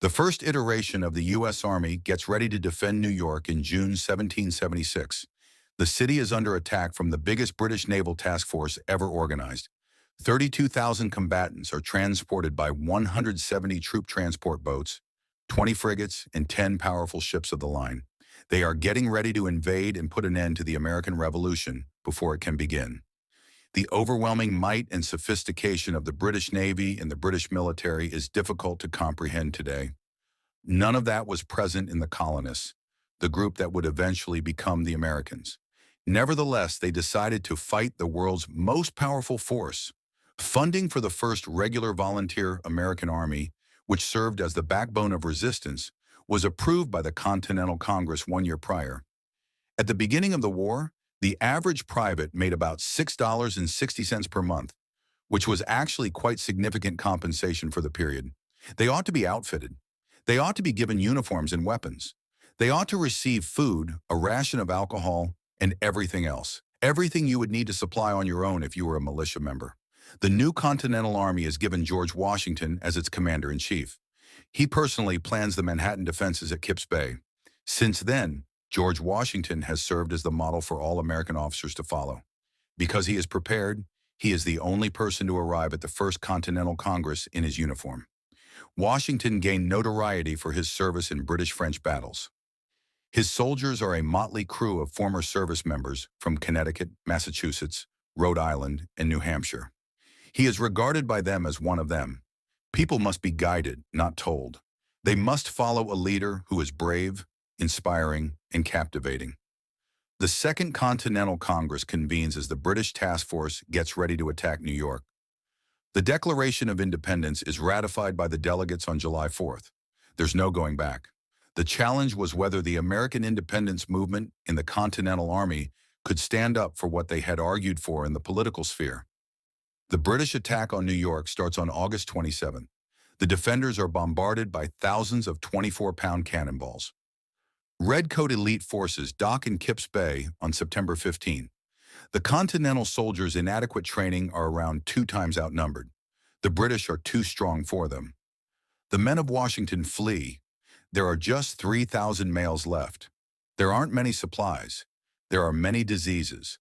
The first iteration of the U.S. Army gets ready to defend New York in June 1776. The city is under attack from the biggest British naval task force ever organized. 32,000 combatants are transported by 170 troop transport boats, 20 frigates, and 10 powerful ships of the line. They are getting ready to invade and put an end to the American Revolution before it can begin. The overwhelming might and sophistication of the British Navy and the British military is difficult to comprehend today. None of that was present in the colonists, the group that would eventually become the Americans. Nevertheless, they decided to fight the world's most powerful force. Funding for the first regular volunteer American Army, which served as the backbone of resistance, was approved by the Continental Congress 1 year prior. At the beginning of the war, the average private made about $6.60 per month, which was actually quite significant compensation for the period. They ought to be outfitted. They ought to be given uniforms and weapons. They ought to receive food, a ration of alcohol, and everything else. Everything you would need to supply on your own if you were a militia member. The new Continental Army is given George Washington as its commander-in-chief. He personally plans the Manhattan defenses at Kips Bay. Since then, George Washington has served as the model for all American officers to follow. Because he is prepared, he is the only person to arrive at the First Continental Congress in his uniform. Washington gained notoriety for his service in British-French battles. His soldiers are a motley crew of former service members from Connecticut, Massachusetts, Rhode Island, and New Hampshire. He is regarded by them as one of them. People must be guided, not told. They must follow a leader who is brave, inspiring, and captivating. The Second Continental Congress convenes as the British task force gets ready to attack New York. The Declaration of Independence is ratified by the delegates on July 4th. There's no going back. The challenge was whether the American independence movement in the Continental Army could stand up for what they had argued for in the political sphere. The British attack on New York starts on August 27th. The defenders are bombarded by thousands of 24-pound cannonballs. Redcoat elite forces dock in Kips Bay on September 15. The Continental soldiers' inadequate training are around 2 times outnumbered. The British are too strong for them. The men of Washington flee. There are just 3,000 males left. There aren't many supplies. There are many diseases.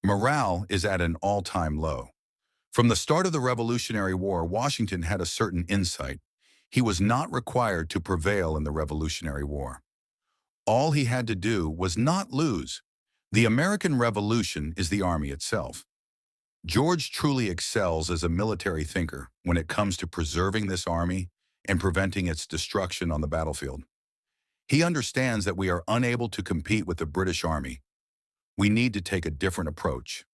Morale is at an all-time low. From the start of the Revolutionary War, Washington had a certain insight. He was not required to prevail in the Revolutionary War. All he had to do was not lose. The American Revolution is the army itself. George truly excels as a military thinker when it comes to preserving this army and preventing its destruction on the battlefield. He understands that we are unable to compete with the British Army. We need to take a different approach.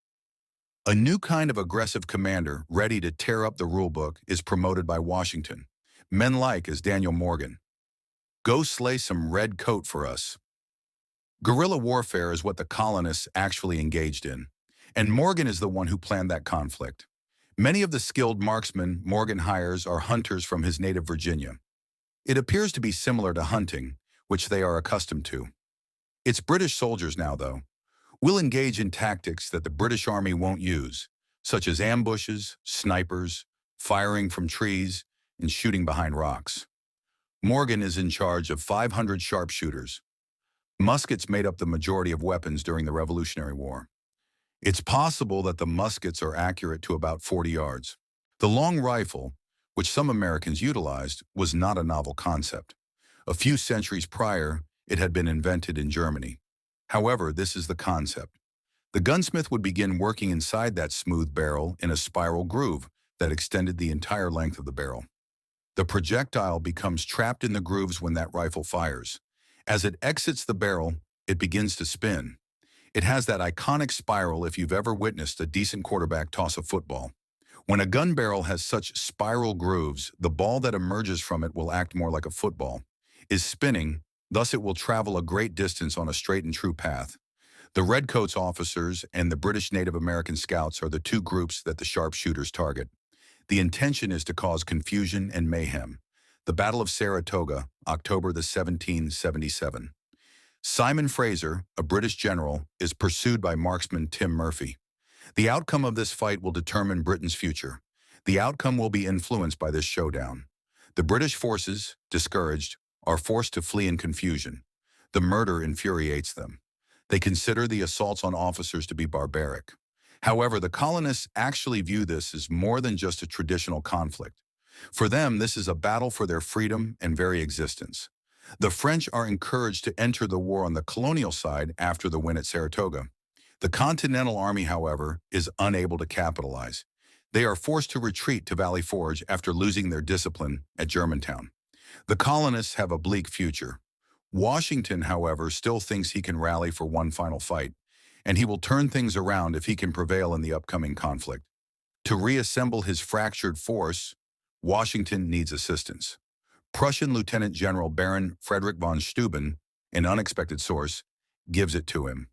A new kind of aggressive commander ready to tear up the rulebook is promoted by Washington. Men like as Daniel Morgan. Go slay some red coat for us. Guerrilla warfare is what the colonists actually engaged in, and Morgan is the one who planned that conflict. Many of the skilled marksmen Morgan hires are hunters from his native Virginia. It appears to be similar to hunting, which they are accustomed to. It's British soldiers now, though. We'll engage in tactics that the British Army won't use, such as ambushes, snipers, firing from trees, and shooting behind rocks. Morgan is in charge of 500 sharpshooters. Muskets made up the majority of weapons during the Revolutionary War. It's possible that the muskets are accurate to about 40 yards. The long rifle, which some Americans utilized, was not a novel concept. A few centuries prior, it had been invented in Germany. However, this is the concept. The gunsmith would begin working inside that smooth barrel in a spiral groove that extended the entire length of the barrel. The projectile becomes trapped in the grooves when that rifle fires. As it exits the barrel, it begins to spin. It has that iconic spiral if you've ever witnessed a decent quarterback toss a football. When a gun barrel has such spiral grooves, the ball that emerges from it will act more like a football. Is spinning, thus it will travel a great distance on a straight and true path. The Redcoats officers and the British Native American Scouts are the two groups that the sharpshooters target. The intention is to cause confusion and mayhem. The Battle of Saratoga, October 1777. Simon Fraser, a British general, is pursued by marksman Tim Murphy. The outcome of this fight will determine Britain's future. The outcome will be influenced by this showdown. The British forces, discouraged, are forced to flee in confusion. The murder infuriates them. They consider the assaults on officers to be barbaric. However, the colonists actually view this as more than just a traditional conflict. For them, this is a battle for their freedom and very existence. The French are encouraged to enter the war on the colonial side after the win at Saratoga. The Continental Army, however, is unable to capitalize. They are forced to retreat to Valley Forge after losing their discipline at Germantown. The colonists have a bleak future. Washington, however, still thinks he can rally for one final fight, and he will turn things around if he can prevail in the upcoming conflict. To reassemble his fractured force, Washington needs assistance. Prussian Lieutenant General Baron Frederick von Steuben, an unexpected source, gives it to him.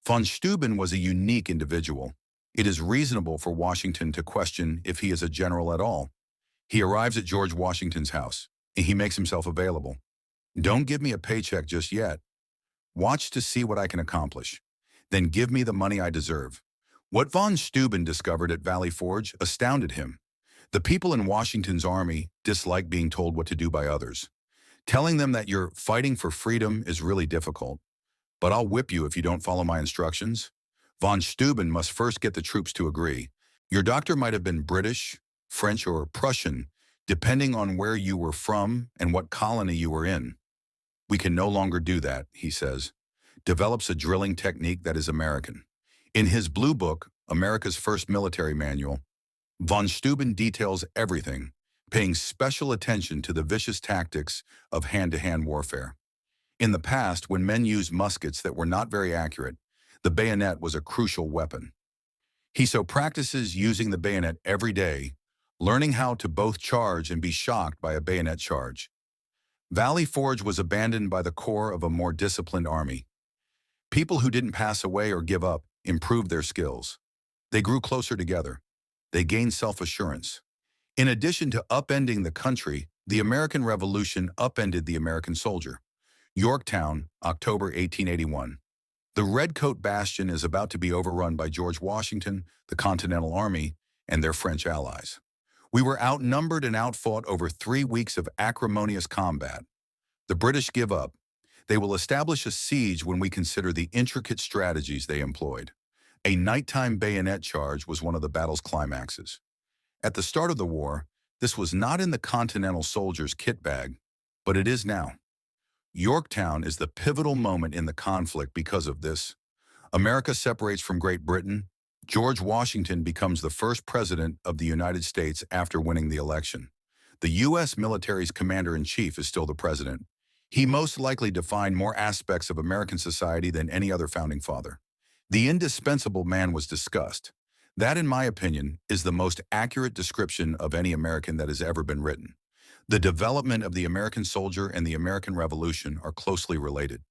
Von Steuben was a unique individual. It is reasonable for Washington to question if he is a general at all. He arrives at George Washington's house, and he makes himself available. Don't give me a paycheck just yet. Watch to see what I can accomplish. Then give me the money I deserve. What von Steuben discovered at Valley Forge astounded him. The people in Washington's army dislike being told what to do by others. Telling them that you're fighting for freedom is really difficult. But I'll whip you if you don't follow my instructions. Von Steuben must first get the troops to agree. Your doctor might have been British, French, or Prussian, depending on where you were from and what colony you were in. We can no longer do that, he says. Develops a drilling technique that is American. In his blue book, America's First Military Manual, von Steuben details everything, paying special attention to the vicious tactics of hand-to-hand warfare. In the past, when men used muskets that were not very accurate, the bayonet was a crucial weapon. He so practices using the bayonet every day, learning how to both charge and be shocked by a bayonet charge. Valley Forge was abandoned by the core of a more disciplined army. People who didn't pass away or give up improved their skills. They grew closer together. They gained self-assurance. In addition to upending the country, the American Revolution upended the American soldier. Yorktown, October 1881. The Redcoat Bastion is about to be overrun by George Washington, the Continental Army, and their French allies. We were outnumbered and outfought over 3 weeks of acrimonious combat. The British give up. They will establish a siege when we consider the intricate strategies they employed. A nighttime bayonet charge was one of the battle's climaxes. At the start of the war, this was not in the Continental soldiers' kit bag, but it is now. Yorktown is the pivotal moment in the conflict because of this. America separates from Great Britain. George Washington becomes the first president of the United States after winning the election. The U.S. military's commander-in-chief is still the president. He most likely defined more aspects of American society than any other founding father. The indispensable man was discussed. That, in my opinion, is the most accurate description of any American that has ever been written. The development of the American soldier and the American Revolution are closely related.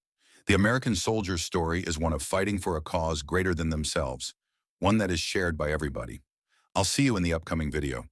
The American soldier's story is one of fighting for a cause greater than themselves, one that is shared by everybody. I'll see you in the upcoming video.